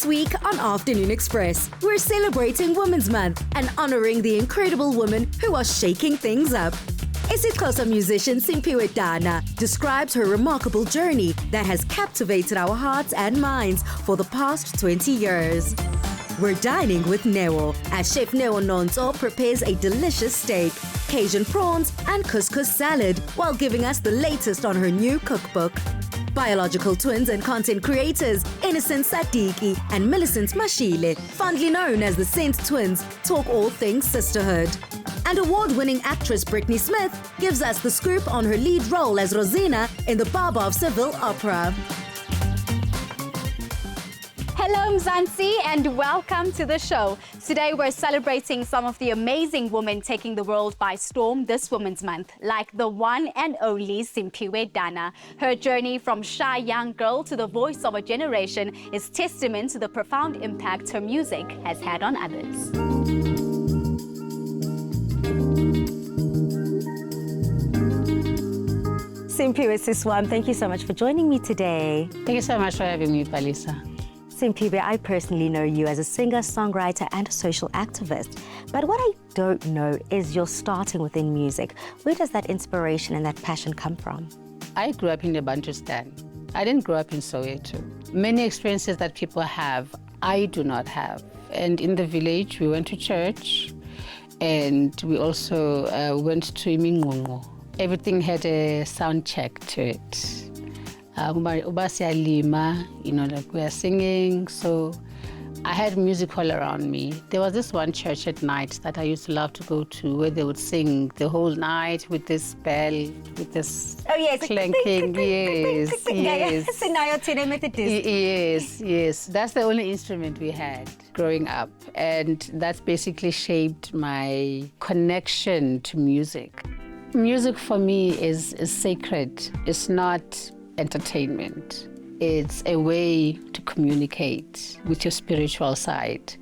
This week on Afternoon Express, we're celebrating Women's Month and honoring the incredible women who are shaking things up. isiXhosa musician Simphiwe Dana describes her remarkable journey that has captivated our hearts and minds for the past 20 years. We're dining with Neo as Chef Neo Nonso prepares a delicious steak, Cajun prawns, and couscous salad while giving us the latest on her new cookbook. Biological twins and content creators Innocent Sadiki and Millicent Mashile, fondly known as the Saint Twins, talk all things sisterhood. And award-winning actress Brittany Smith gives us the scoop on her lead role as Rosina in the Baba of Seville opera. Hello Mzansi and welcome to the show. Today we're celebrating some of the amazing women taking the world by storm this Women's Month, like the one and only Simphiwe Dana. Her journey from shy young girl to the voice of a generation is testament to the profound impact her music has had on others. Simphiwe Siswam, thank you so much for joining me today. Thank you so much for having me, Palisa. Simphiwe, I personally know you as a singer, songwriter, and a social activist. But what I don't know is your starting within music. Where does that inspiration and that passion come from? I grew up in the Bantustan. I didn't grow up in Soweto. Many experiences that people have, I do not have. And in the village, we went to church, and we also went to Imingongo. Everything had a sound check to it. Lima, like we are singing, so I had music all around me. There was this one church at night that I used to love to go to where they would sing the whole night with this bell, with this clanking. Yes. That's the only instrument we had growing up, and that's basically shaped my connection to music. Music for me is sacred. It's not entertainment. It's a way to communicate with your spiritual side.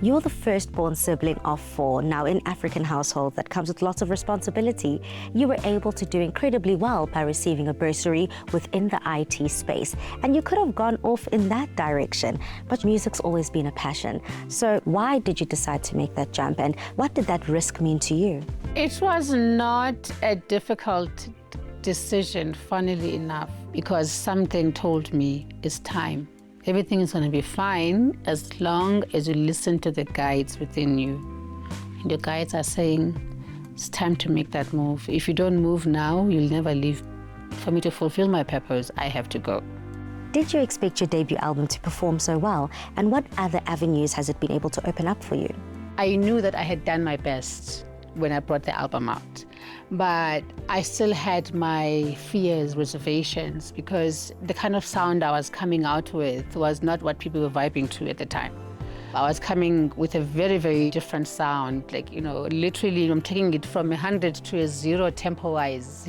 You're the firstborn sibling of 4. Now, in African household, that comes with lots of responsibility. You were able to do incredibly well by receiving a bursary within the IT space. And you could have gone off in that direction, but music's always been a passion. So why did you decide to make that jump, and what did that risk mean to you? It was not a difficult decision, funnily enough, because something told me it's time. Everything is going to be fine as long as you listen to the guides within you. And the guides are saying, it's time to make that move. If you don't move now, you'll never leave. For me to fulfill my purpose, I have to go. Did you expect your debut album to perform so well? And what other avenues has it been able to open up for you? I knew that I had done my best when I brought the album out. But I still had my fears, reservations, because the kind of sound I was coming out with was not what people were vibing to at the time. I was coming with a very, very different sound. Literally, I'm taking it from 100 to a 0 tempo-wise.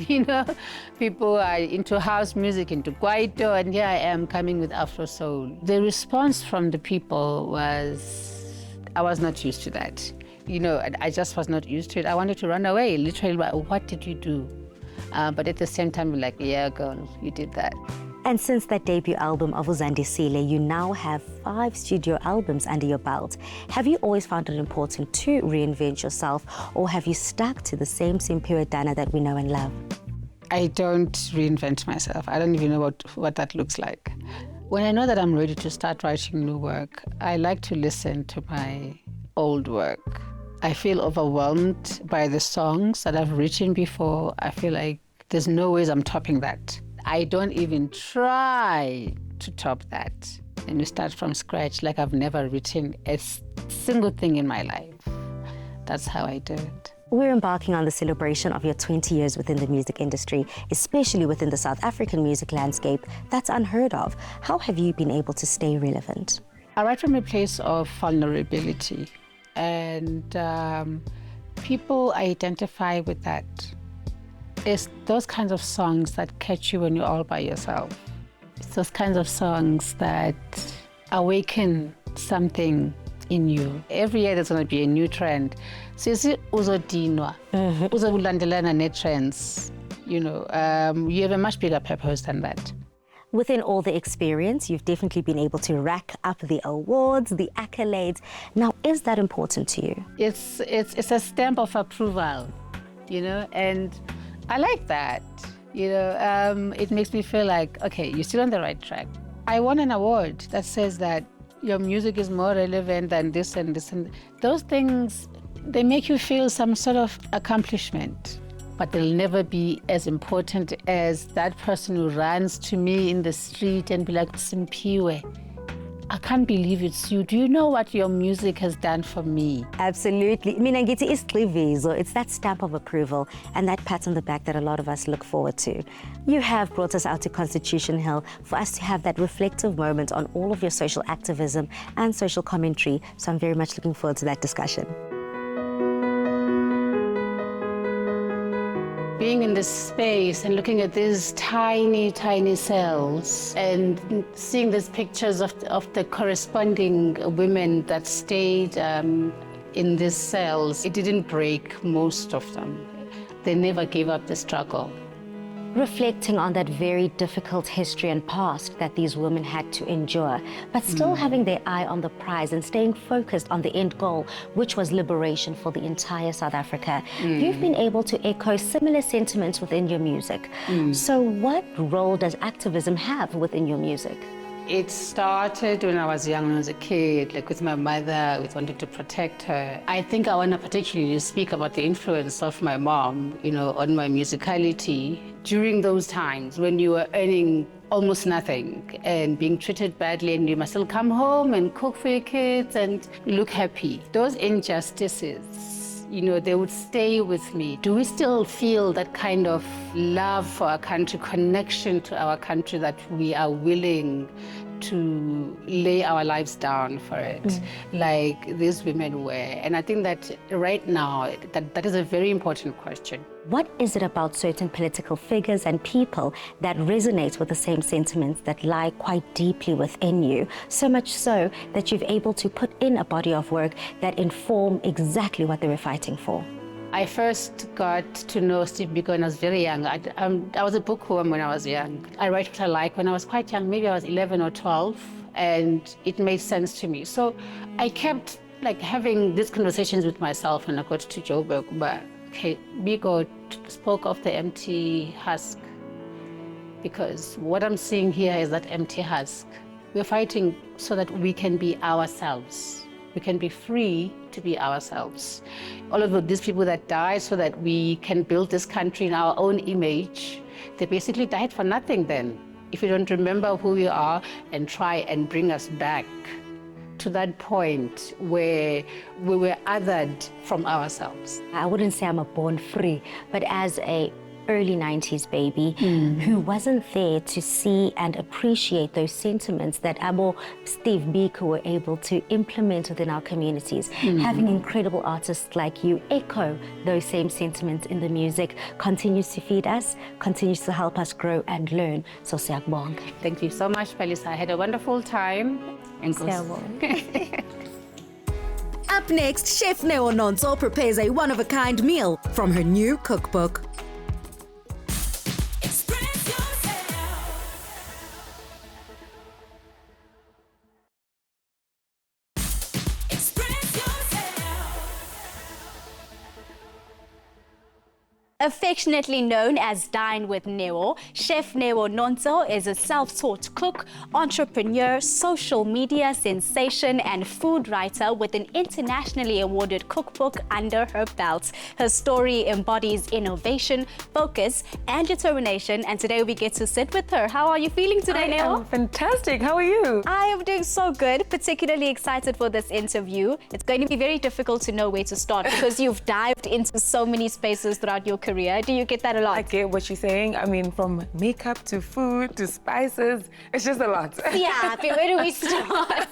People are into house music, into kwaito, and here I am coming with Afro soul. The response from the people was, I was not used to that. I just was not used to it. I wanted to run away, literally. What did you do? But at the same time, we're like, yeah, girl, you did that. And since that debut album of Uzandisile, you now have 5 studio albums under your belt. Have you always found it important to reinvent yourself, or have you stuck to the same Simphiwe Dana that we know and love? I don't reinvent myself. I don't even know what that looks like. When I know that I'm ready to start writing new work, I like to listen to my old work. I feel overwhelmed by the songs that I've written before. I feel like there's no ways I'm topping that. I don't even try to top that. And you start from scratch like I've never written a single thing in my life. That's how I do it. We're embarking on the celebration of your 20 years within the music industry, especially within the South African music landscape. That's unheard of. How have you been able to stay relevant? I write from a place of vulnerability. And people identify with that. It's those kinds of songs that catch you when you're all by yourself. It's those kinds of songs that awaken something in you. Every year there's going to be a new trend. Sisi uzodinwa, uzobulandelana ne trends. You have a much bigger purpose than that. Within all the experience, you've definitely been able to rack up the awards, the accolades. Now, is that important to you? It's a stamp of approval, and I like that. It makes me feel like, okay, you're still on the right track. I won an award that says that your music is more relevant than this and this, and those things, they make you feel some sort of accomplishment. But they'll never be as important as that person who runs to me in the street and be like, Simphiwe, I can't believe it's you. Do you know what your music has done for me? Absolutely. Mina ngithi isigxivizo, it's that stamp of approval and that pat on the back that a lot of us look forward to. You have brought us out to Constitution Hill for us to have that reflective moment on all of your social activism and social commentary. So I'm very much looking forward to that discussion. Being in this space and looking at these tiny, tiny cells and seeing these pictures of the corresponding women that stayed in these cells, it didn't break most of them. They never gave up the struggle. Reflecting on that very difficult history and past that these women had to endure, but still having their eye on the prize and staying focused on the end goal, which was liberation for the entire South Africa. You've been able to echo similar sentiments within your music. So what role does activism have within your music? It started when I was young, when I was a kid, like with my mother, with wanting to protect her. I think I want to particularly speak about the influence of my mom, on my musicality. During those times when you were earning almost nothing and being treated badly, and you must still come home and cook for your kids and look happy. Those injustices, they would stay with me. Do we still feel that kind of love for our country, connection to our country, that we are willing to lay our lives down for it, like these women were? And I think that right now, that is a very important question. What is it about certain political figures and people that resonates with the same sentiments that lie quite deeply within you, so much so that you've able to put in a body of work that inform exactly what they were fighting for? I first got to know Steve Biko when I was very young. I was a bookworm when I was young. I write what I like when I was quite young, maybe I was 11 or 12, and it made sense to me. So I kept having these conversations with myself when I got to Joburg. But okay, Biko spoke of the empty husk, because what I'm seeing here is that empty husk. We're fighting so that we can be ourselves. We can be free to be ourselves. All of these people that died so that we can build this country in our own image, they basically died for nothing then. If we don't remember who we are and try and bring us back to that point where we were othered from ourselves. I wouldn't say I'm a born free, but as a early 90s baby who wasn't there to see and appreciate those sentiments that Abo Steve Biko were able to implement within our communities. Having incredible artists like you echo those same sentiments in the music continues to feed us, continues to help us grow and learn. So siyabonga. Thank you so much, Palisa. I had a wonderful time. Up next, Chef Neo Nonso prepares a one-of-a-kind meal from her new cookbook. Affectionately known as Dine with Neo, Chef Neo Nonso is a self-taught cook, entrepreneur, social media sensation, and food writer with an internationally awarded cookbook under her belt. Her story embodies innovation, focus, and determination, and today we get to sit with her. How are you feeling today, Neo? I'm fantastic. How are you? I am doing so good, particularly excited for this interview. It's going to be very difficult to know where to start because you've dived into so many spaces throughout your career. Do you get that a lot? I get what you're saying. I mean, from makeup to food to spices, it's just a lot. Yeah, but where do we start?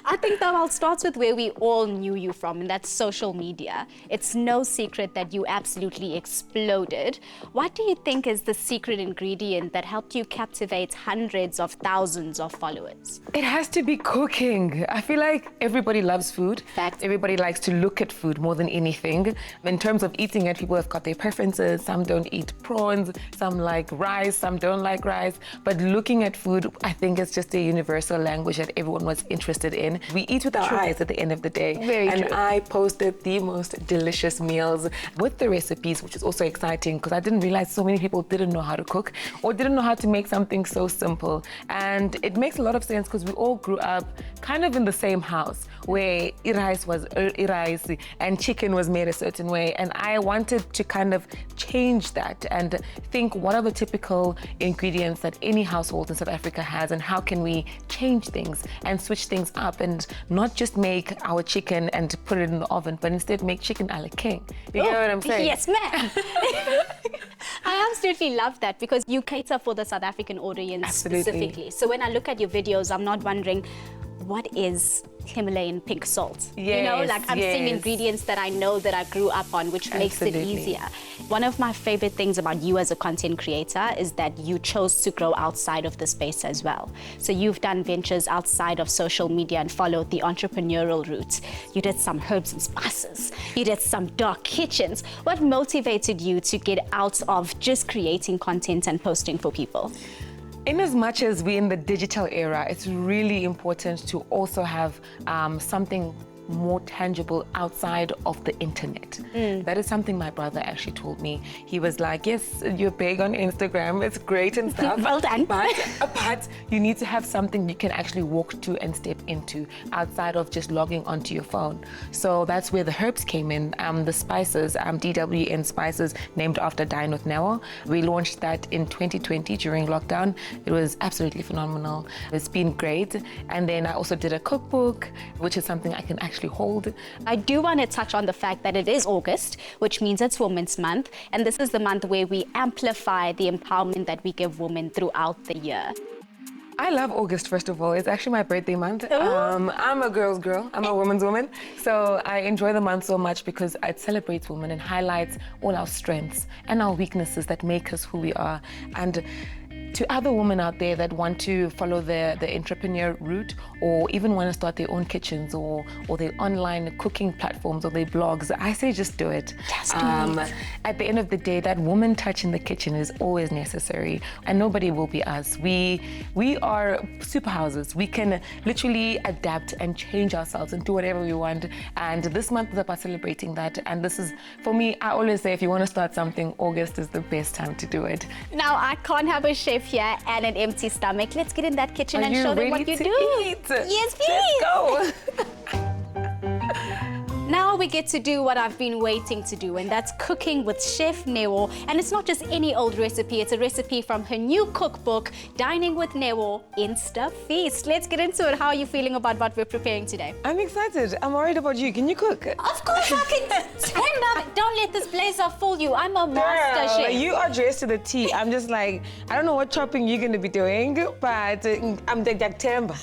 I think that I'll start with where we all knew you from, and that's social media. It's no secret that you absolutely exploded. What do you think is the secret ingredient that helped you captivate hundreds of thousands of followers? It has to be cooking. I feel like everybody loves food. Fact. Everybody likes to look at food more than anything. In terms of eating it, people have got their preferences. spices, some don't eat prawns, some like rice, some don't like rice. But looking at food, I think it's just a universal language that everyone was interested in. We eat with our eyes at the end of the day. Very and true. I posted the most delicious meals with the recipes, which is also exciting because I didn't realize so many people didn't know how to cook or didn't know how to make something so simple. And it makes a lot of sense because we all grew up kind of in the same house where rice was rice and chicken was made a certain way. And I wanted to kind of change that and think what are the typical ingredients that any household in South Africa has and how can we change things and switch things up and not just make our chicken and put it in the oven, but instead make chicken a la king. You know what I'm saying? Yes, ma'am. I absolutely love that because you cater for the South African audience Absolutely. specifically. So when I look at your videos, I'm not wondering what is Himalayan pink salt. You know, Yes, like I'm seeing yes. ingredients that I know that I grew up on, which makes it Absolutely. easier. One of my favorite things about you as a content creator is that you chose to grow outside of the space as well. So you've done ventures outside of social media and followed the entrepreneurial route. You did some herbs and spices. You did some dark kitchens. What motivated you to get out of just creating content and posting for people? In as much as we're in the digital era, it's really important to also have something more tangible outside of the internet. That is something my brother actually told me. He was like, yes, you're big on Instagram, it's great and stuff. Well done. But you need to have something you can actually walk to and step into outside of just logging onto your phone. So that's where the herbs came in, the spices, DWN Spices, named after Dine with Neo. We launched that in 2020 during lockdown. It was absolutely phenomenal. It's been great. And then I also did a cookbook, which is something I can actually hold. I do want to touch on the fact that it is August, which means it's Women's Month, and this is the month where we amplify the empowerment that we give women throughout the year. I love August, first of all. It's actually my birthday month. I'm a girl's girl. I'm a woman's woman. So I enjoy the month so much because it celebrates women and highlights all our strengths and our weaknesses that make us who we are. And to other women out there that want to follow the entrepreneur route or even want to start their own kitchens or their online cooking platforms or their blogs, I say just do it. Just do it. At the end of the day, that woman touch in the kitchen is always necessary and nobody will be us. We are superhouses. We can literally adapt and change ourselves and do whatever we want. And this month is about celebrating that. And this is, for me, I always say if you want to start something, August is the best time to do it. Now, I can't have a chef here and an empty stomach. Let's get in that kitchen and show them what you do. Eat? Yes, please. Let's go. Now we get to do what I've been waiting to do, and that's cooking with Chef Neo. And it's not just any old recipe, it's a recipe from her new cookbook, Dining with Neo Insta Feast. Let's get into it. How are you feeling about what we're preparing today? I'm excited. I'm worried about you. Can you cook? Of course I can. Stand up. Don't let this blazer fool you. I'm a master Girl, chef. you are dressed to the T. I'm just like, I don't know what chopping you're going to be doing, but I'm the Temba.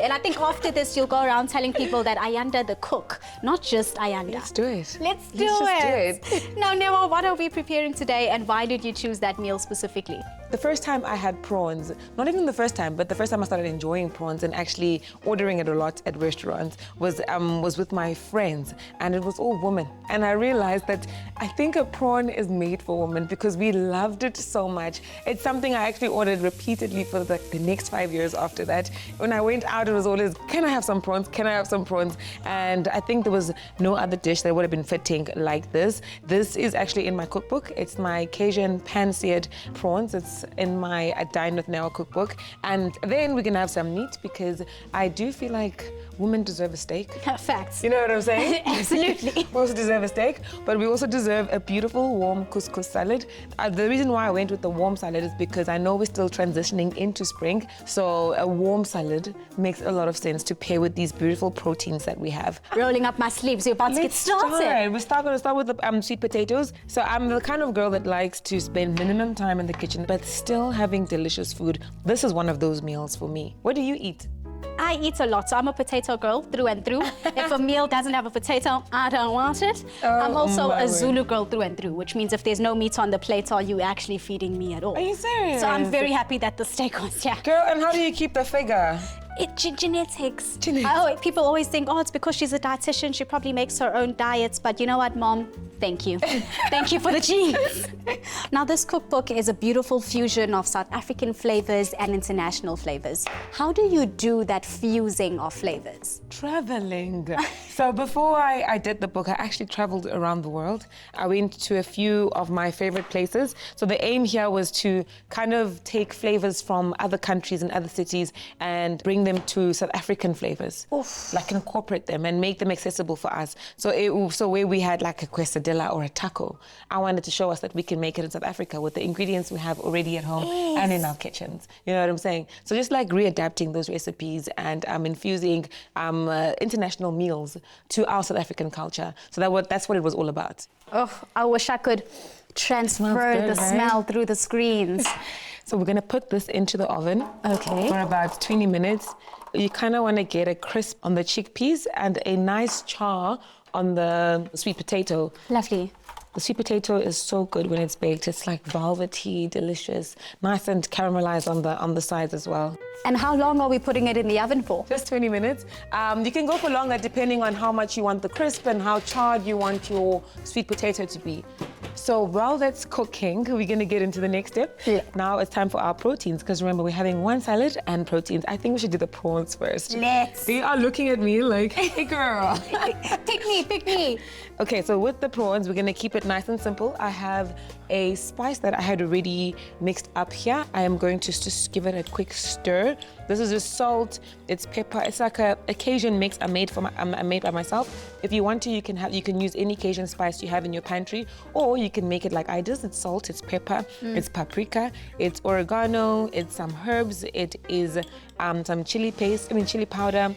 And I think after this, you'll go around telling people that Ayanda the cook, not just Ayanda. Let's do it. Let's do Let's just it. Now, Neo, what are we preparing today, and why did you choose that meal specifically? The first time I had prawns, not even the first time, but the first time I started enjoying prawns and actually ordering it a lot at restaurants was with my friends, and it was all women. And I realized that I think a prawn is made for women because we loved it so much. It's something I actually ordered repeatedly for the next 5 years after that. When I went out, it was always, can I have some prawns? Can I have some prawns? And I think there was no other dish that would have been fitting like this. This is actually in my cookbook. It's my Cajun pan-seared prawns. It's in my Dine with Neo cookbook. And then we can have some meat because I do feel like women deserve a steak. Facts. You know what I'm saying? Absolutely. We also deserve a steak, but we also deserve a beautiful warm couscous salad. The reason why I went with the warm salad is because I know we're still transitioning into spring, so a warm salad makes a lot of sense to pair with these beautiful proteins that we have. Rolling up my sleeves. We're about to get started. We're going to start with the sweet potatoes. So I'm the kind of girl that likes to spend minimum time in the kitchen, but still having delicious food. This is one of those meals for me. What do you eat? I eat a lot, so I'm a potato girl through and through. If a meal doesn't have a potato, I don't want it. I'm also my a word. Zulu girl through and through, which means if there's no meat on the plate, are you actually feeding me at all? Are you serious? So I'm very happy that the steak was here. Girl, and how do you keep the figure? Genetics. Genetics. People always think, oh, it's because she's a dietitian, she probably makes her own diets. But you know what, Mom? Thank you. Thank you for the cheese. Now, this cookbook is a beautiful fusion of South African flavors and international flavors. How do you do that fusing of flavors? Traveling. So before I did the book, I actually traveled around the world. I went to a few of my favorite places. So the aim here was to kind of take flavors from other countries and other cities and bring them to South African flavors. Oof. Like incorporate them and make them accessible for us. So where we had like a quesadilla or a taco, I wanted to show us that we can make it in South Africa with the ingredients we have already at home and in our kitchens. You know what I'm saying? So just like readapting those recipes and infusing international meals to our South African culture. So that's what it was all about. Oh, I wish I could transfer good, the right? smell through the screens. So we're gonna put this into the oven for about 20 minutes. You kind of want to get a crisp on the chickpeas and a nice char on the sweet potato. Lovely. The sweet potato is so good when it's baked. It's like velvety, delicious, nice and caramelized on the sides as well. And how long are we putting it in the oven for? Just 20 minutes. You can go for longer depending on how much you want the crisp and how charred you want your sweet potato to be. So while that's cooking, we're going to get into the next step. Yeah. Now it's time for our proteins, because remember, we're having one salad and proteins. I think we should do the prawns first. Let's. They are looking at me like, hey girl. Pick me. Okay, so with the prawns, we're gonna keep it nice and simple. I have a spice that I had already mixed up here. I am going to just give it a quick stir. This is just salt, it's pepper. It's like a Cajun mix I made by myself. If you want to, you can use any Cajun spice you have in your pantry, or you can make it like I did. It's salt, it's pepper, it's paprika, it's oregano, it's some herbs, it is some chili powder,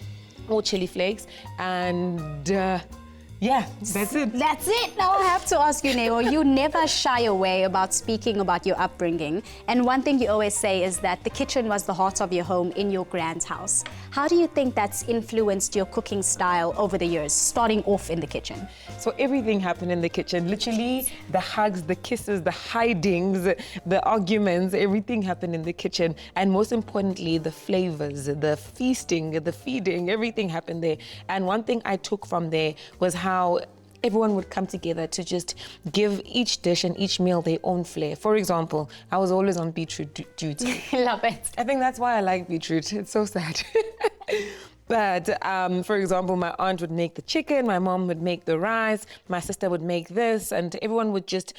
or chili flakes, and yeah, that's it. That's it. Now I have to ask you, Neo, you never shy away about speaking about your upbringing. And one thing you always say is that the kitchen was the heart of your home in your grand's house. How do you think that's influenced your cooking style over the years, starting off in the kitchen? So everything happened in the kitchen. Literally, the hugs, the kisses, the hidings, the arguments, everything happened in the kitchen. And most importantly, the flavors, the feasting, the feeding, everything happened there. And one thing I took from there was how everyone would come together to just give each dish and each meal their own flair. For example, I was always on beetroot duty. Love it. I think that's why I like beetroot. It's so sad. But for example, my aunt would make the chicken, my mom would make the rice, my sister would make this, and everyone would just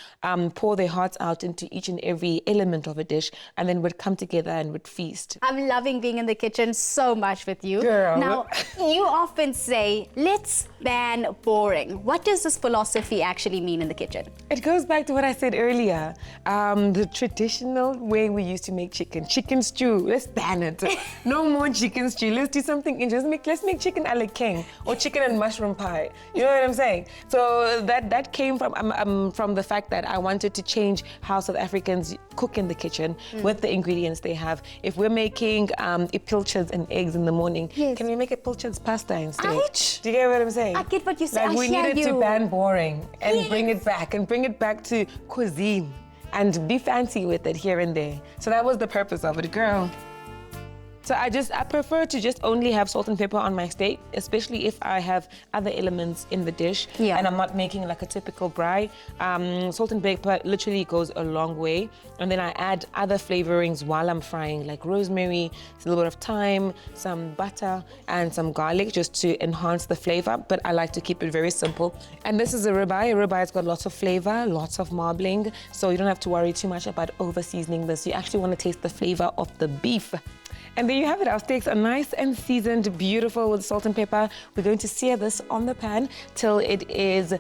pour their hearts out into each and every element of a dish, and then would come together and would feast. I'm loving being in the kitchen so much with you. Girl. Now, you often say, let's ban boring. What does this philosophy actually mean in the kitchen? It goes back to what I said earlier. The traditional way we used to make chicken stew. Let's ban it. No more chicken stew. Let's do something interesting. Let's make chicken a la king, or chicken and mushroom pie. You know what I'm saying? So that came from the fact that I wanted to change how South Africans cook in the kitchen with the ingredients they have. If we're making pilchards and eggs in the morning, can we make a pilchards pasta instead? Ouch. Do you get what I'm saying? I get what you say. Like, we hear needed you. to ban boring and bring it back to cuisine and be fancy with it here and there. So that was the purpose of it, girl. So I prefer to just only have salt and pepper on my steak, especially if I have other elements in the dish and I'm not making like a typical braai. Salt and pepper literally goes a long way. And then I add other flavorings while I'm frying, like rosemary, a little bit of thyme, some butter, and some garlic just to enhance the flavor. But I like to keep it very simple. And this is a ribeye. A ribeye's got lots of flavor, lots of marbling. So you don't have to worry too much about over seasoning this. You actually want to taste the flavor of the beef. And there you have it. Our steaks are nice and seasoned, beautiful with salt and pepper. We're going to sear this on the pan till it is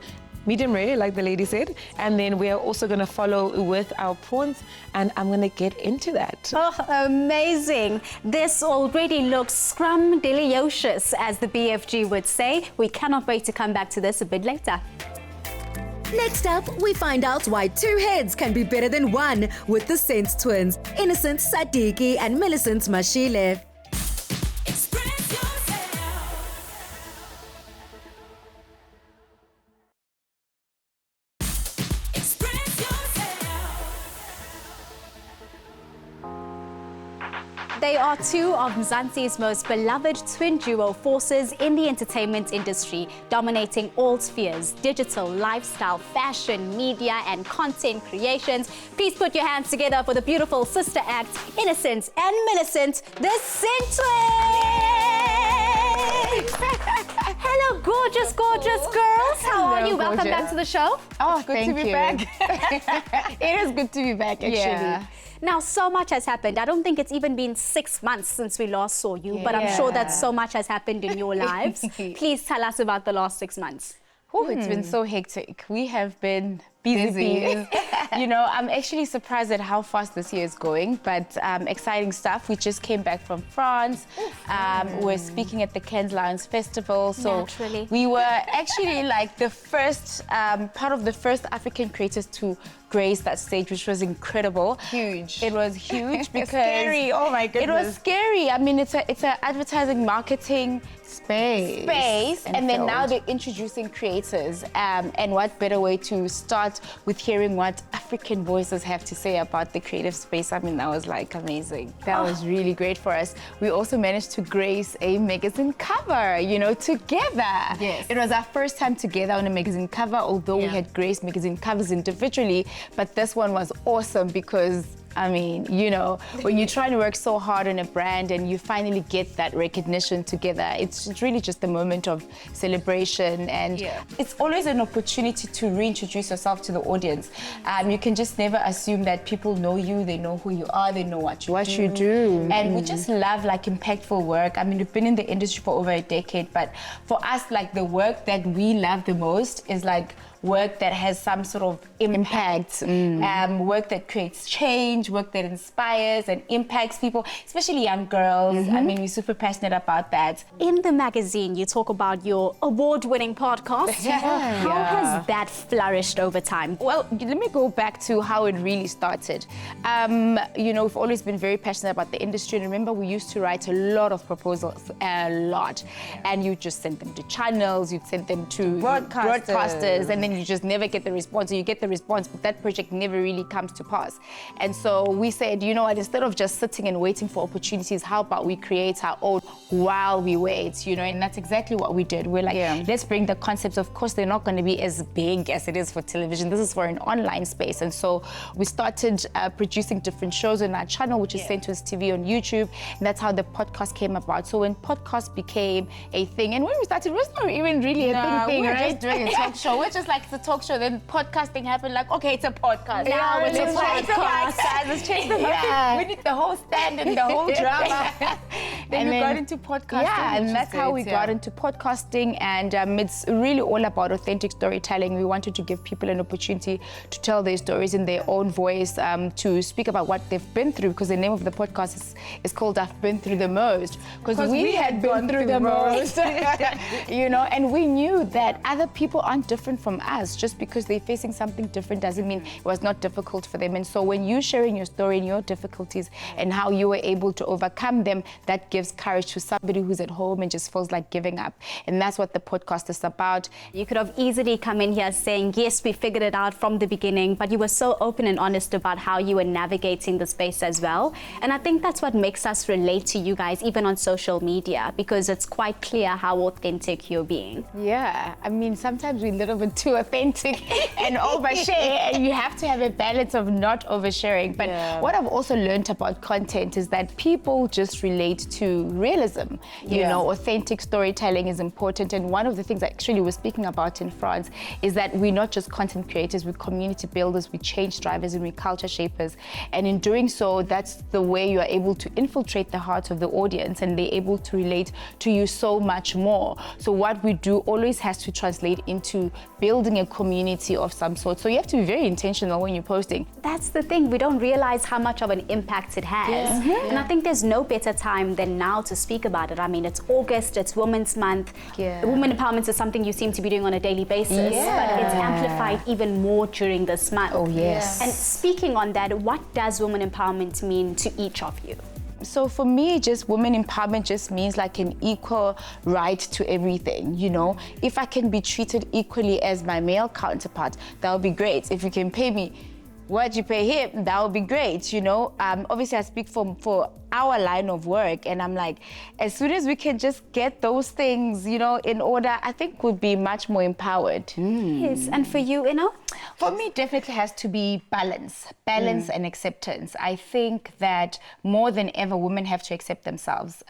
medium rare, like the lady said. And then we're also going to follow with our prawns, and I'm going to get into that. Oh, amazing. This already looks scrum-delicious, as the BFG would say. We cannot wait to come back to this a bit later. Next up, we find out why two heads can be better than one with the Sense twins, Innocent Sadiki and Millicent Mashile. They are two of Mzansi's most beloved twin duo forces in the entertainment industry, dominating all spheres: digital, lifestyle, fashion, media, and content creations. Please put your hands together for the beautiful sister act, Innocent and Millicent, the Sin Twins! Hello, gorgeous, gorgeous girls. How are you? Welcome back to the show. Oh, Good to be back. It is good to be back, actually. Yeah. Now, so much has happened. I don't think it's even been 6 months since we last saw you, but I'm sure that so much has happened in your lives. Please tell us about the last 6 months. Oh, it's been so hectic. We have been busy. You know, I'm actually surprised at how fast this year is going, but exciting stuff. We just came back from France. We're speaking at the Cannes Lions Festival. So Naturally. we were actually like the first, part of the first African creators to grace that stage, which was incredible. Huge. It was huge because Scary. Oh my it was goodness. scary. I mean, it's a advertising marketing space, and then now they're introducing creators, and what better way to start with hearing what African voices have to say about the creative space. I mean, that was like amazing. That was really great for us. We also managed to grace a magazine cover, you know, together. Yes. It was our first time together on a magazine cover, although we had graced magazine covers individually, but this one was awesome because I mean, you know, when you're trying to work so hard on a brand and you finally get that recognition together, it's really just a moment of celebration, and it's always an opportunity to reintroduce yourself to the audience. You can just never assume that people know you, they know who you are, they know what you do. And we just love like impactful work. I mean, we've been in the industry for over a decade, but for us, like the work that we love the most is like work that has some sort of impact, work that creates change, work that inspires and impacts people, especially young girls. I mean, we're super passionate about that. In the magazine, you talk about your award-winning podcast. How has that flourished over time? Well, let me go back to how it really started. You know, we've always been very passionate about the industry. And remember, we used to write a lot of proposals, and you just send them to channels, you'd send them to broadcasters, and then you just never get the response, or you get the response, but that project never really comes to pass. And so we said, you know what, instead of just sitting and waiting for opportunities, how about we create our own while we wait, you know? And that's exactly what we did. We're like, let's bring the concepts. Of course, they're not going to be as big as it is for television. This is for an online space. And so we started producing different shows on our channel, which is Sentuous TV on YouTube. And that's how the podcast came about. So when podcast became a thing, and when we started, it was not even really a thing, we were right? just doing a talk show. We're just like, it's a talk show. Then podcasting happened, like, okay, it's a podcast. Now it's a podcast. Let's change the market. We need the whole stand and the whole drama. Then we got into podcasting. Yeah, and which that's is how great, we got into podcasting. And it's really all about authentic storytelling. We wanted to give people an opportunity to tell their stories in their own voice, to speak about what they've been through, because the name of the podcast is called I've Been Through the Most. Because we had been through the most. You know, and we knew that other people aren't different from us. Just because they're facing something different doesn't mean it was not difficult for them. And so when you're sharing your story and your difficulties and how you were able to overcome them, that gives courage to somebody who's at home and just feels like giving up. And that's what the podcast is about. You could have easily come in here saying, yes, we figured it out from the beginning, but you were so open and honest about how you were navigating the space as well. And I think that's what makes us relate to you guys, even on social media, because it's quite clear how authentic you're being. Yeah, I mean, sometimes we're a little bit too authentic and overshare, and you have to have a balance of not oversharing. But what I've also learned about content is that people just relate to realism. You know, authentic storytelling is important. And one of the things I actually was speaking about in France is that we're not just content creators, we're community builders, we're change drivers, and we're culture shapers. And in doing so, that's the way you are able to infiltrate the heart of the audience, and they're able to relate to you so much more. So what we do always has to translate into building a community of some sort. So you have to be very intentional when you're posting. That's the thing, we don't realize how much of an impact it has. And I think there's no better time than now to speak about it. I mean, it's August, it's Women's Month. Women empowerment is something you seem to be doing on a daily basis, but it's amplified even more during this month. Oh, yes. And speaking on that, what does women empowerment mean to each of you? So for me, just women empowerment just means like an equal right to everything, you know. If I can be treated equally as my male counterpart, that would be great. If you can pay me what you pay him, that would be great, you know. Obviously, I speak for our line of work. And I'm like, as soon as we can just get those things, you know, in order, I think we'll be much more empowered. Yes, and for you, For me, definitely has to be balance and acceptance. I think that more than ever, women have to accept themselves.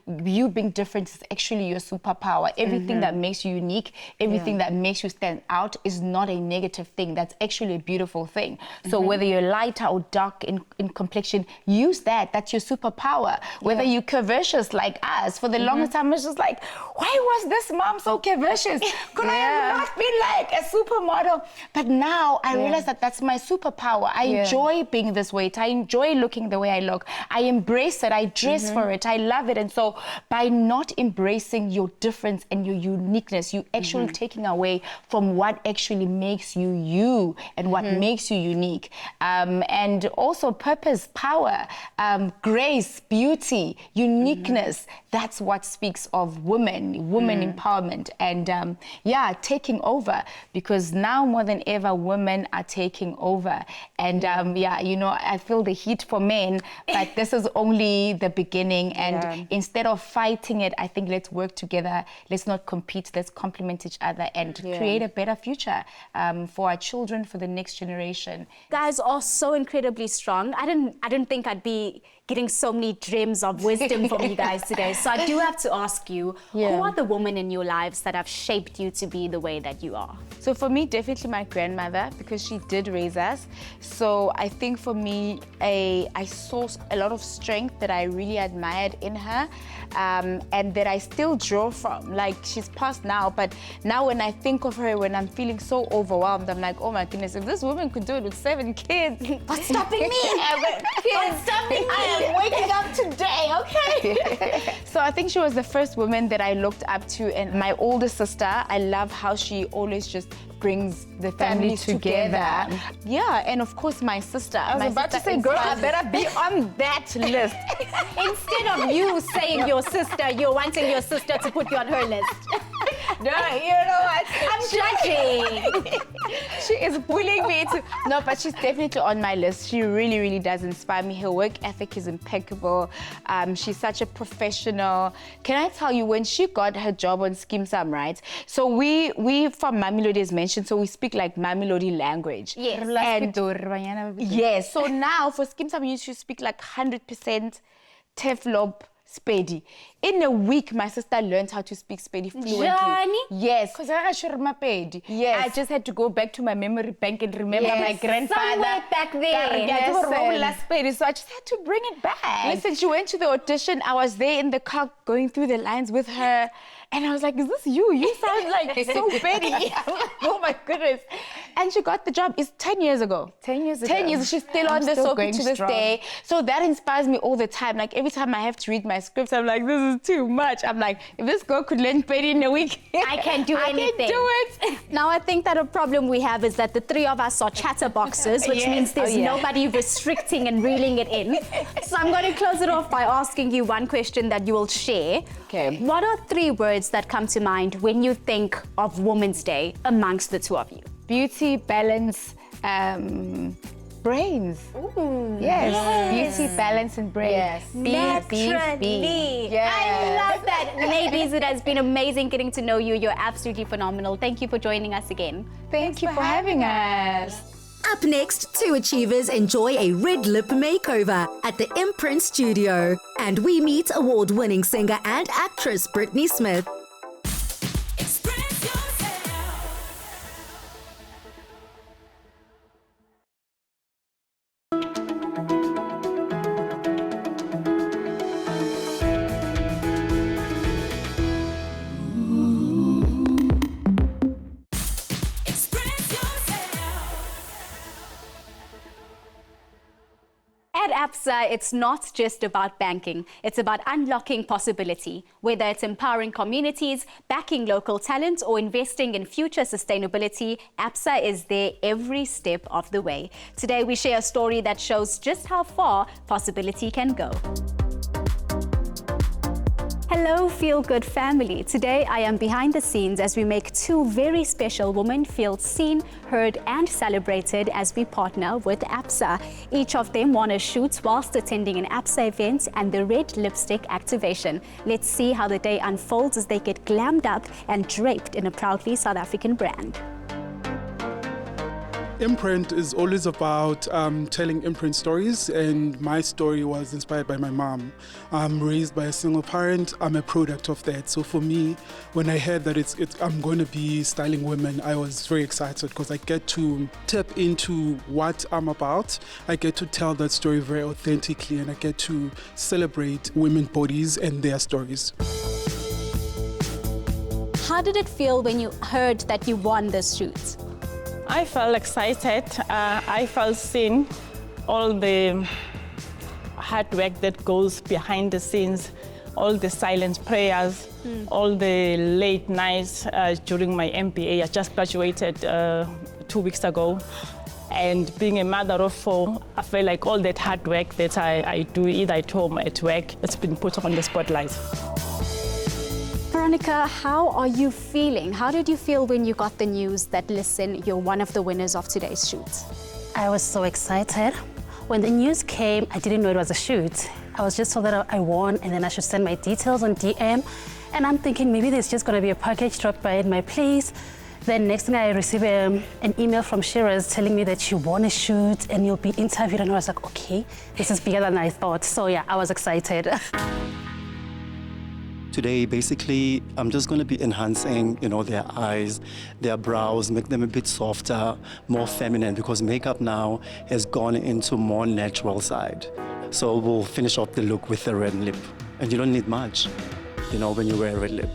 You being different is actually your superpower. Everything that makes you unique, everything that makes you stand out is not a negative thing. That's actually a beautiful thing. So whether you're lighter or dark in complexion, use that. That's your superpower. Whether you're curvaceous like us, for the longest time, I was just like, why was this mom so curvaceous? Could I have not been like a supermodel? But now I realize that that's my superpower. I enjoy being this weight. I enjoy looking the way I look. I embrace it. I dress for it. I love it. And so by not embracing your difference and your uniqueness, you actually taking away from what actually makes you you and what makes you unique. And also purpose, power, grace, beauty, uniqueness. That's what speaks of women empowerment and taking over, because now more than ever women are taking over. And I feel the heat for men, but this is only the beginning. And instead of fighting it, I think let's work together. Let's not compete. Let's complement each other and create a better future for our children, for the next generation. guys are so incredibly strong. I didn't think I'd be getting so many gems of wisdom from you guys today. So I do have to ask you, who are the women in your lives that have shaped you to be the way that you are? So for me, definitely my grandmother, because she did raise us. So I think for me, I saw a lot of strength that I really admired in her, and that I still draw from. Like, she's passed now, but now when I think of her, when I'm feeling so overwhelmed, I'm like, oh my goodness, if this woman could do it with 7 kids, What's stopping me? What's stopping me? I am waking up today, okay? So I think she was the first woman that I looked up to, and my older sister, I love how she always just brings the family together. Yeah, and of course my sister. I was about to say, girl, I better be on that list. Instead of you saying your sister, you're wanting your sister to put you on her list. No, you know what? I'm judging. She is bullying me to... No, but she's definitely on my list. She really, really does inspire me. Her work ethic is impeccable. She's such a professional. Can I tell you, when she got her job on Skeem Saam, right? So we from Mamelodi, as mentioned, so we speak like Mamelodi language. Yes. And yes, so now for Skeem Saam, you should speak like 100% Teflop Spedi. In a week, my sister learned how to speak Spedi fluently. Johnny? Yes. Because yes. I just had to go back to my memory bank and remember my grandfather. Somewhere back there. So I just had to bring it back. Listen, she went to the audition. I was there in the car going through the lines with her. And I was like, is this you? You sound like so Betty. I'm like, oh my goodness. And she got the job. It's 10 years ago. 10 years ago. 10 years. She's still on the soapy to this day. So that inspires me all the time. Like every time I have to read my scripts, I'm like, this is too much. I'm like, if this girl could learn Betty in a week, I can do anything. I can do it. Now, I think that a problem we have is that the 3 of us are chatterboxes, which means there's nobody restricting and reeling it in. So I'm going to close it off by asking you one question that you will share. Okay. What are 3 words that come to mind when you think of Women's Day amongst the 2 of you? Beauty, balance, brains. Ooh, yes. Beauty, balance, and brains. Yes. Naturally. Yes. I love that. Ladies, it has been amazing getting to know you. You're absolutely phenomenal. Thank you for joining us again. Thank you for having us. Up next, 2 achievers enjoy a red lip makeover at the Imprint Studio. And we meet award-winning singer and actress Brittany Smith. At ABSA, it's not just about banking. It's about unlocking possibility. Whether it's empowering communities, backing local talent, or investing in future sustainability, ABSA is there every step of the way. Today, we share a story that shows just how far possibility can go. Hello, Feel Good family. Today I am behind the scenes as we make two very special women feel seen, heard and celebrated as we partner with ABSA. Each of them won a shoot whilst attending an ABSA event and the red lipstick activation. Let's see how the day unfolds as they get glammed up and draped in a proudly South African brand. Imprint is always about telling imprint stories, and my story was inspired by my mom. I'm raised by a single parent. I'm a product of that. So for me, when I heard that I'm going to be styling women, I was very excited because I get to tap into what I'm about. I get to tell that story very authentically, and I get to celebrate women's bodies and their stories. How did it feel when you heard that you won this shoot? I felt excited. I felt seen. All the hard work that goes behind the scenes, all the silent prayers, all the late nights during my MBA. I just graduated 2 weeks ago. And being a mother of 4, I feel like all that hard work that I do either at home or at work, it's been put on the spotlight. Veronica, how are you feeling? How did you feel when you got the news that, listen, you're one of the winners of today's shoot? I was so excited. When the news came, I didn't know it was a shoot. I was just told that I won and then I should send my details on DM. And I'm thinking maybe there's just gonna be a package dropped by at my place. Then next thing I receive an email from Shiraz telling me that you won a shoot and you'll be interviewed. And I was like, okay, this is bigger than I thought. So yeah, I was excited. Today, basically, I'm just going to be enhancing, their eyes, their brows, make them a bit softer, more feminine, because makeup now has gone into more natural side. So we'll finish off the look with the red lip. And you don't need much, when you wear a red lip.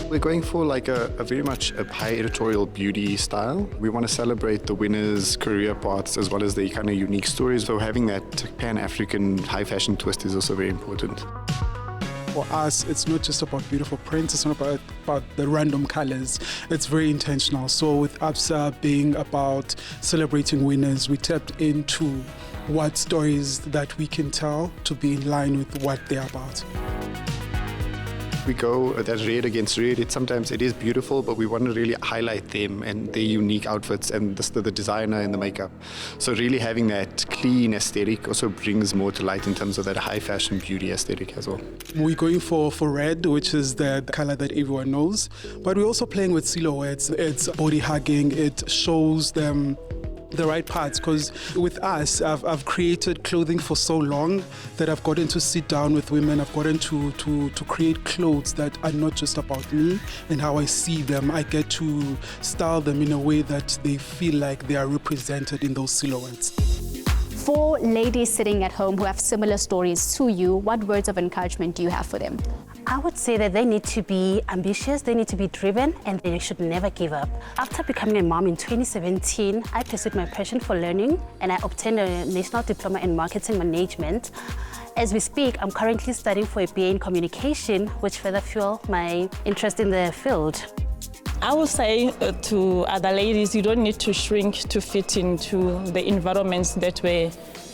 We're going for like a very much a high editorial beauty style. We want to celebrate the winners' career paths as well as their kind of unique stories. So having that Pan-African high fashion twist is also very important. For us, it's not just about beautiful prints, it's not about the random colors. It's very intentional. So with ABSA being about celebrating winners, we tapped into what stories that we can tell to be in line with what they're about. We go that red against red. Sometimes it is beautiful, but we want to really highlight them and their unique outfits and the designer and the makeup. So really having that clean aesthetic also brings more to light in terms of that high fashion beauty aesthetic as well. We're going for red, which is the color that everyone knows, but we're also playing with silhouettes. It's body hugging. It shows them the right parts, because with us, I've created clothing for so long that I've gotten to sit down with women. I've gotten to create clothes that are not just about me and how I see them. I get to style them in a way that they feel like they are represented in those silhouettes. For ladies sitting at home who have similar stories to you, what words of encouragement do you have for them? I would say that they need to be ambitious, they need to be driven, and they should never give up. After becoming a mom in 2017, I pursued my passion for learning and I obtained a national diploma in marketing management. As we speak, I'm currently studying for a BA in communication, which further fueled my interest in the field. I would say to other ladies, you don't need to shrink to fit into the environments that were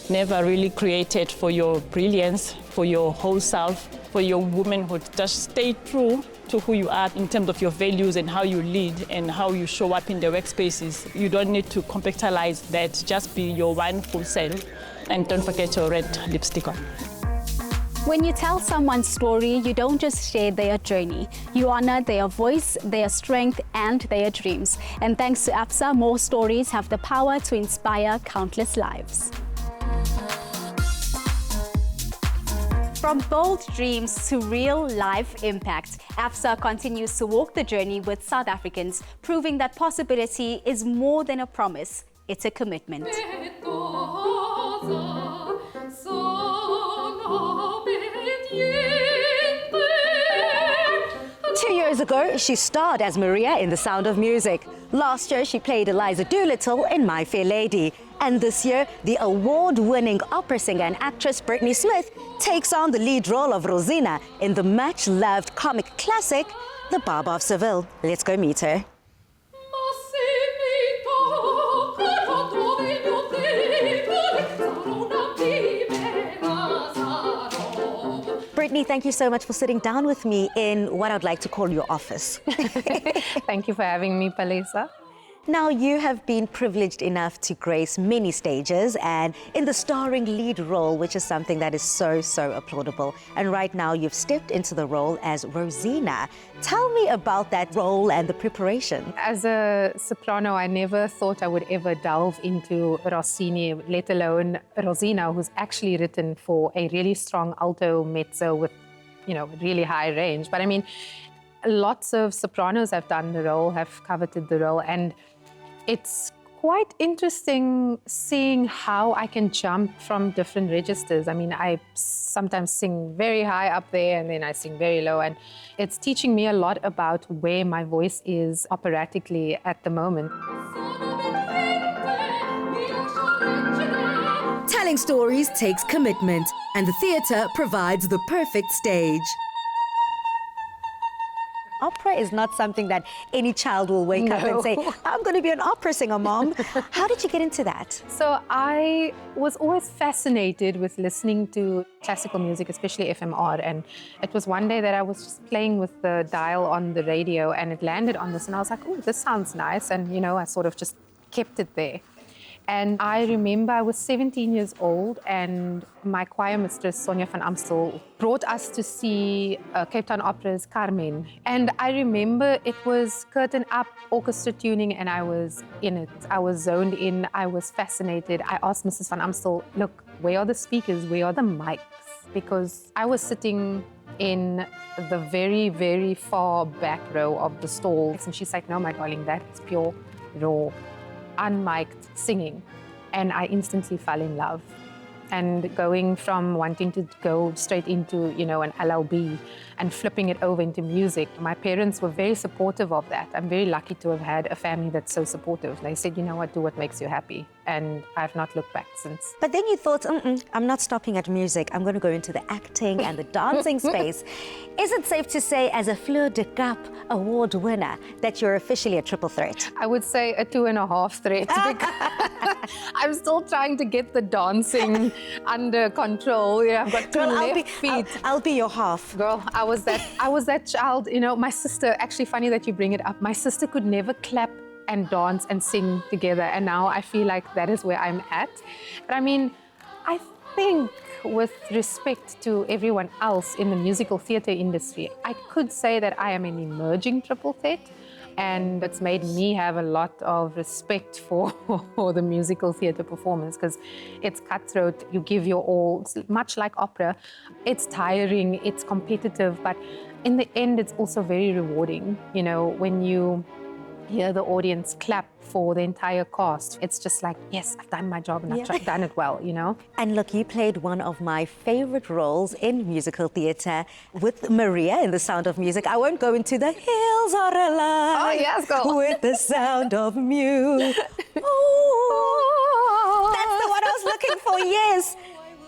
never really created for your brilliance, for your whole self, for your womanhood. Just stay true to who you are in terms of your values and how you lead and how you show up in the workspaces. You don't need to compartmentalize that. Just be your one full self, and don't forget your red lipstick on. When you tell someone's story, you don't just share their journey. You honor their voice, their strength, and their dreams. And thanks to ABSA, more stories have the power to inspire countless lives. From bold dreams to real life impact, ABSA continues to walk the journey with South Africans, proving that possibility is more than a promise, it's a commitment. 2 years ago, she starred as Maria in The Sound of Music. Last year, she played Eliza Doolittle in My Fair Lady. And this year, the award-winning opera singer and actress Brittany Smith takes on the lead role of Rosina in the much-loved comic classic, The Barber of Seville. Let's go meet her. Tiffany, thank you so much for sitting down with me in what I'd like to call your office. Thank you for having me, Palesa. Now, you have been privileged enough to grace many stages and in the starring lead role, which is something that is so, so applaudable. And right now, you've stepped into the role as Rosina. Tell me about that role and the preparation. As a soprano, I never thought I would ever delve into Rossini, let alone Rosina, who's actually written for a really strong alto mezzo with, really high range. But I mean, lots of sopranos have done the role, have coveted the role, and it's quite interesting seeing how I can jump from different registers. I mean, I sometimes sing very high up there and then I sing very low, and it's teaching me a lot about where my voice is operatically at the moment. Telling stories takes commitment, and the theatre provides the perfect stage. Opera is not something that any child will wake up and say, I'm going to be an opera singer, Mom. How did you get into that? So I was always fascinated with listening to classical music, especially FMR. And it was one day that I was just playing with the dial on the radio and it landed on this. And I was like, oh, this sounds nice. And, I sort of just kept it there. And I remember I was 17 years old and my choir mistress, Sonja van Amstel, brought us to see Cape Town Opera's Carmen. And I remember it was curtain up, orchestra tuning, and I was in it. I was zoned in, I was fascinated. I asked Mrs. van Amstel, look, where are the speakers, where are the mics? Because I was sitting in the very, very far back row of the stalls. And she's like, no, my darling, that is pure, raw, unmiked singing, and I instantly fell in love. And going from wanting to go straight into, an LLB and flipping it over into music, my parents were very supportive of that. I'm very lucky to have had a family that's so supportive. They said, you know what, do what makes you happy. And I've not looked back since. But then you thought, I'm not stopping at music. I'm going to go into the acting and the dancing space. Is it safe to say, as a Fleur de Cap award winner, that you're officially a triple threat? I would say a 2.5 threat. Because I'm still trying to get the dancing under control. I've got two left feet. I'll be your half. Girl, I was that child. My sister, actually funny that you bring it up. My sister could never clap and dance and sing together. And now I feel like that is where I'm at. But I mean, I think with respect to everyone else in the musical theatre industry, I could say that I am an emerging triple threat. And it's made me have a lot of respect for the musical theatre performance because it's cutthroat, you give your all. It's much like opera, it's tiring, it's competitive, but in the end, it's also very rewarding. When you hear the audience clap for the entire cast, it's just like, yes, I've done my job and I've done it well, And look, you played one of my favorite roles in musical theatre with Maria in The Sound of Music. I won't go into the hills are alive. Oh, yes, go. With the sound of music. Oh, that's the one I was looking for, yes.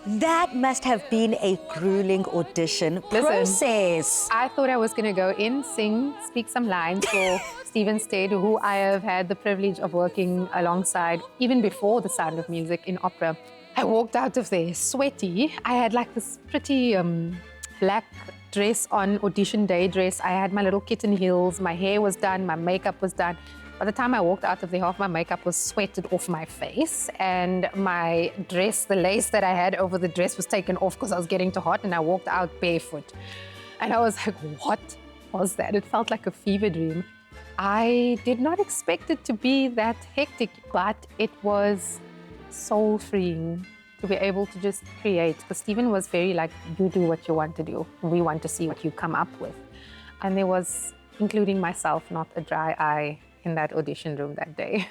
That must have been a grueling audition process. I thought I was going to go in, sing, speak some lines for Stephen Stead, who I have had the privilege of working alongside even before The Sound of Music in opera. I walked out of there sweaty. I had like this pretty black dress on, audition day dress. I had my little kitten heels, my hair was done, my makeup was done. By the time I walked out of there, half my makeup was sweated off my face and my dress, the lace that I had over the dress was taken off because I was getting too hot, and I walked out barefoot. And I was like, what was that? It felt like a fever dream. I did not expect it to be that hectic, but it was soul-freeing to be able to just create. Because Stephen was very like, you do what you want to do. We want to see what you come up with. And there was, including myself, not a dry eye in that audition room that day.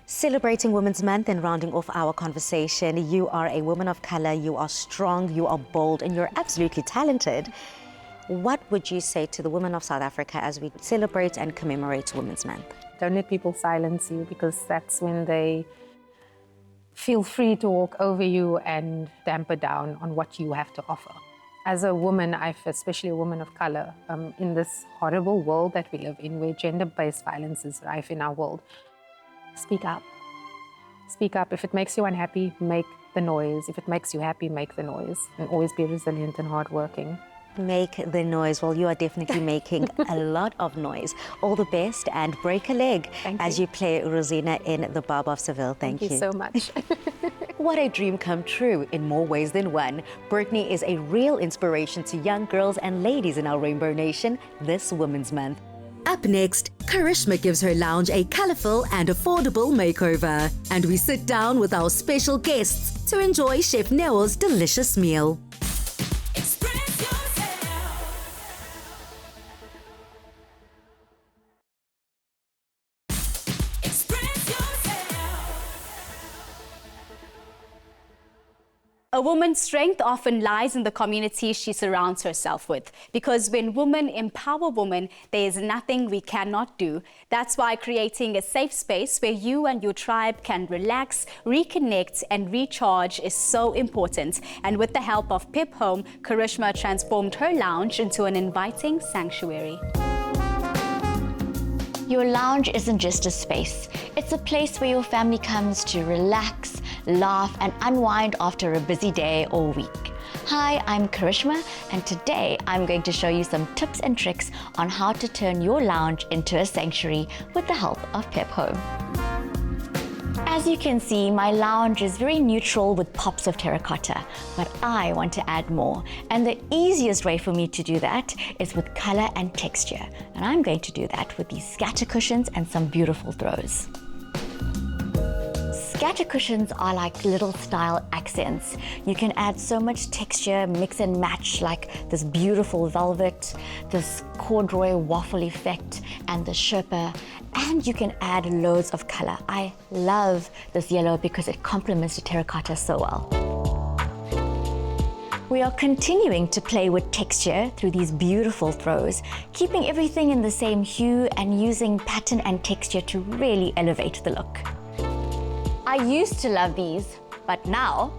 Celebrating Women's Month and rounding off our conversation, you are a woman of color, you are strong, you are bold, and you're absolutely talented. What would you say to the women of South Africa as we celebrate and commemorate Women's Month? Don't let people silence you, because that's when they feel free to walk over you and damper down on what you have to offer. As a woman, especially a woman of color, in this horrible world that we live in, where gender-based violence is rife in our world, speak up. Speak up. If it makes you unhappy, make the noise. If it makes you happy, make the noise. And always be resilient and hardworking. Make the noise. Well, you are definitely making a lot of noise. All the best and break a leg as you play Rosina in The Barber of Seville. Thank you so much. What a dream come true in more ways than one. Brittany is a real inspiration to young girls and ladies in our Rainbow Nation this Women's Month. Up next, Karishma gives her lounge a colourful and affordable makeover. And we sit down with our special guests to enjoy Chef Neo's delicious meal. A woman's strength often lies in the community she surrounds herself with. Because when women empower women, there is nothing we cannot do. That's why creating a safe space where you and your tribe can relax, reconnect and recharge is so important. And with the help of Pep Home, Karishma transformed her lounge into an inviting sanctuary. Your lounge isn't just a space. It's a place where your family comes to relax, laugh and unwind after a busy day or week. Hi, I'm Karishma and today I'm going to show you some tips and tricks on how to turn your lounge into a sanctuary with the help of Pep Home. As you can see, my lounge is very neutral with pops of terracotta, but I want to add more. And the easiest way for me to do that is with color and texture. And I'm going to do that with these scatter cushions and some beautiful throws. Scatter cushions are like little style accents. You can add so much texture, mix and match, like this beautiful velvet, this corduroy waffle effect, and the Sherpa. And you can add loads of color. I love this yellow because it complements the terracotta so well. We are continuing to play with texture through these beautiful throws, keeping everything in the same hue and using pattern and texture to really elevate the look. I used to love these, but now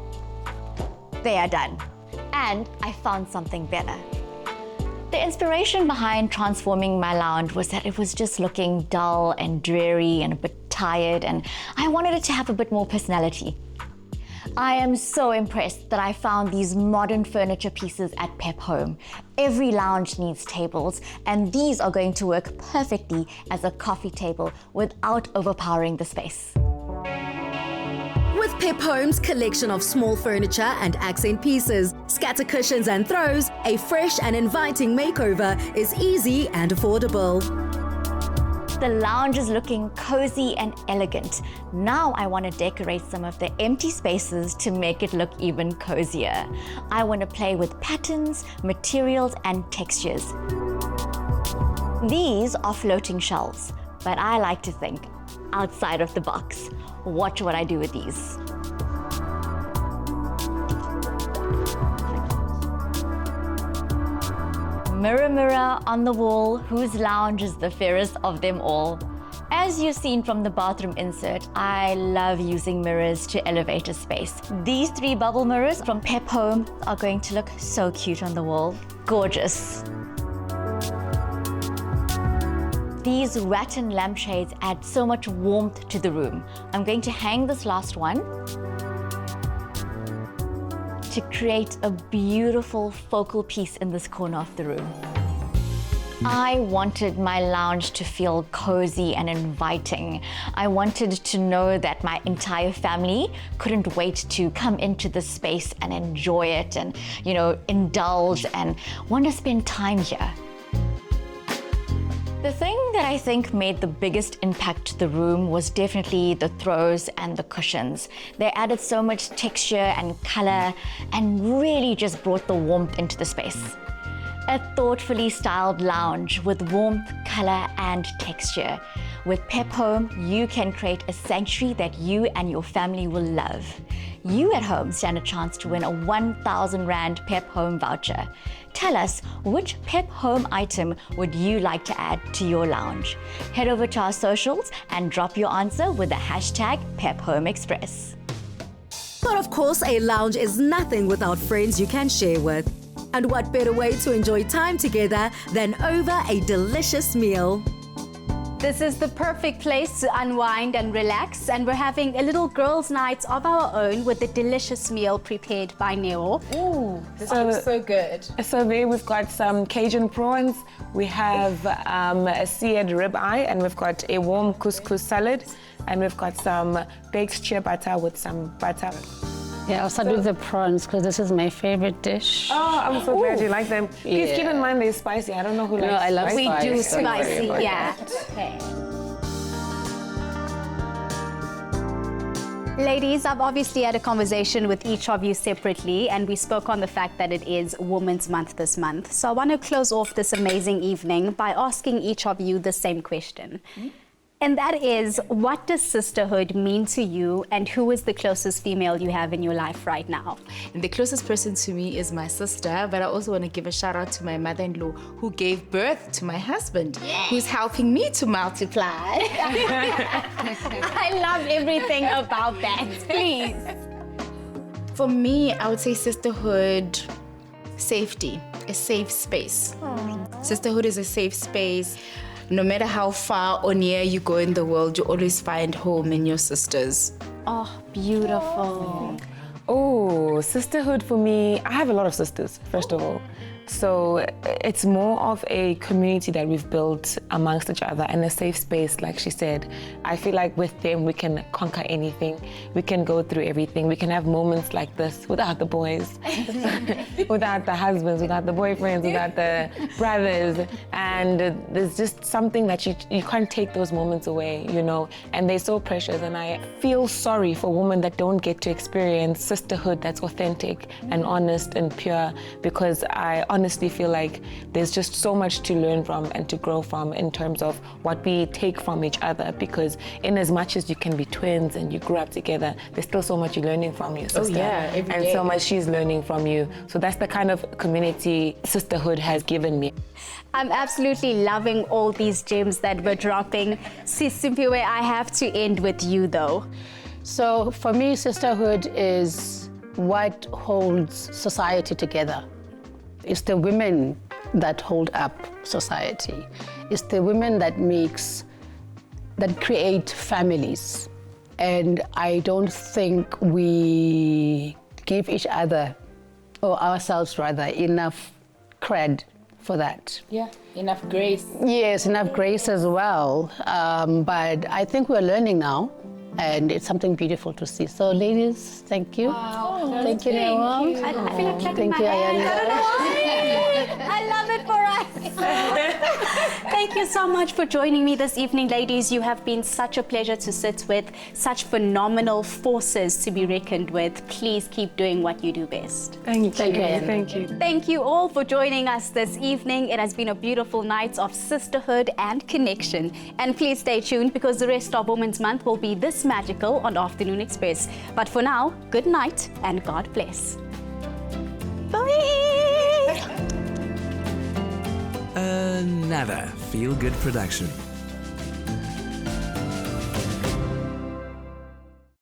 they are done. And I found something better. The inspiration behind transforming my lounge was that it was just looking dull and dreary and a bit tired, and I wanted it to have a bit more personality. I am so impressed that I found these modern furniture pieces at Pep Home. Every lounge needs tables, and these are going to work perfectly as a coffee table without overpowering the space. With Pep Home's collection of small furniture and accent pieces, scatter cushions and throws, a fresh and inviting makeover is easy and affordable. The lounge is looking cozy and elegant. Now I want to decorate some of the empty spaces to make it look even cozier. I want to play with patterns, materials and textures. These are floating shelves, but I like to think outside of the box. Watch what I do with these. Mirror, mirror on the wall, whose lounge is the fairest of them all? As you've seen from the bathroom insert, I love using mirrors to elevate a space. These 3 bubble mirrors from Pep Home are going to look so cute on the wall. Gorgeous. These rattan lampshades add so much warmth to the room. I'm going to hang this last one to create a beautiful focal piece in this corner of the room. I wanted my lounge to feel cozy and inviting. I wanted to know that my entire family couldn't wait to come into the space and enjoy it and, indulge and want to spend time here. The thing that I think made the biggest impact to the room was definitely the throws and the cushions. They added so much texture and color and really just brought the warmth into the space. A thoughtfully styled lounge with warmth, color and texture. With Pep Home, you can create a sanctuary that you and your family will love. You at home stand a chance to win a 1,000 Rand Pep Home voucher. Tell us, which Pep Home item would you like to add to your lounge? Head over to our socials and drop your answer with the hashtag #PepHomeExpress. But of course, a lounge is nothing without friends you can share with. And what better way to enjoy time together than over a delicious meal? This is the perfect place to unwind and relax, and we're having a little girls' night of our own with a delicious meal prepared by Neo. Ooh, this looks so good. So there we've got some Cajun prawns, we have a seared ribeye, and we've got a warm couscous salad, and we've got some baked ciabatta with some butter. Yeah, I'll start with the prawns because this is my favorite dish. Oh, I'm so glad you like them. Please keep in mind they're spicy. I don't know who likes I love spicy. We do Spice. spicy, yeah. Okay. Ladies, I've obviously had a conversation with each of you separately, and we spoke on the fact that it is Women's Month this month. So I want to close off this amazing evening by asking each of you the same question. And that is, what does sisterhood mean to you, and who is the closest female you have in your life right now? And the closest person to me is my sister, but I also want to give a shout out to my mother-in-law who gave birth to my husband, who's helping me to multiply. I love everything about that. Please. For me, I would say sisterhood, safety, a safe space. Sisterhood is a safe space. No matter how far or near you go in the world, you always find home in your sisters. Oh, beautiful. Oh, sisterhood for me, I have a lot of sisters, first of all. So it's more of a community that we've built amongst each other and a safe space, like she said. I feel like with them we can conquer anything. We can go through everything. We can have moments like this without the boys, without the husbands, without the boyfriends, without the brothers. And there's just something that you can't take those moments away, you know, and they're so precious. And I feel sorry for women that don't get to experience sisterhood that's authentic and honest and pure, because I honestly feel like there's just so much to learn from and to grow from in terms of what we take from each other, because in as much as you can be twins and you grew up together, there's still so much you're learning from your sister. Every and day. so much she's learning from you. So that's the kind of community sisterhood has given me. I'm absolutely loving all these gems that we're dropping. Sis Simpiwe, I have to end with you though. So for me, sisterhood is what holds society together. It's the women that hold up society. It's the women that create families. And I don't think we give each other, or ourselves rather, enough cred for that. Yeah, enough grace. Yes, enough grace as well. But I think we're learning now, and it's something beautiful to see. So ladies, thank you. Wow. Thank you, Neo. I feel like clapping Thank my you, hands. Ayanda. I don't know why. I love it for us. Thank you so much for joining me this evening, ladies. You have been such a pleasure to sit with, such phenomenal forces to be reckoned with. Please keep doing what you do best. Thank you. Thank you. Thank you all for joining us this evening. It has been a beautiful night of sisterhood and connection. And please stay tuned, because the rest of Women's Month will be this magical on Afternoon Express. But for now, good night and God bless. Bye! Another feel-good production.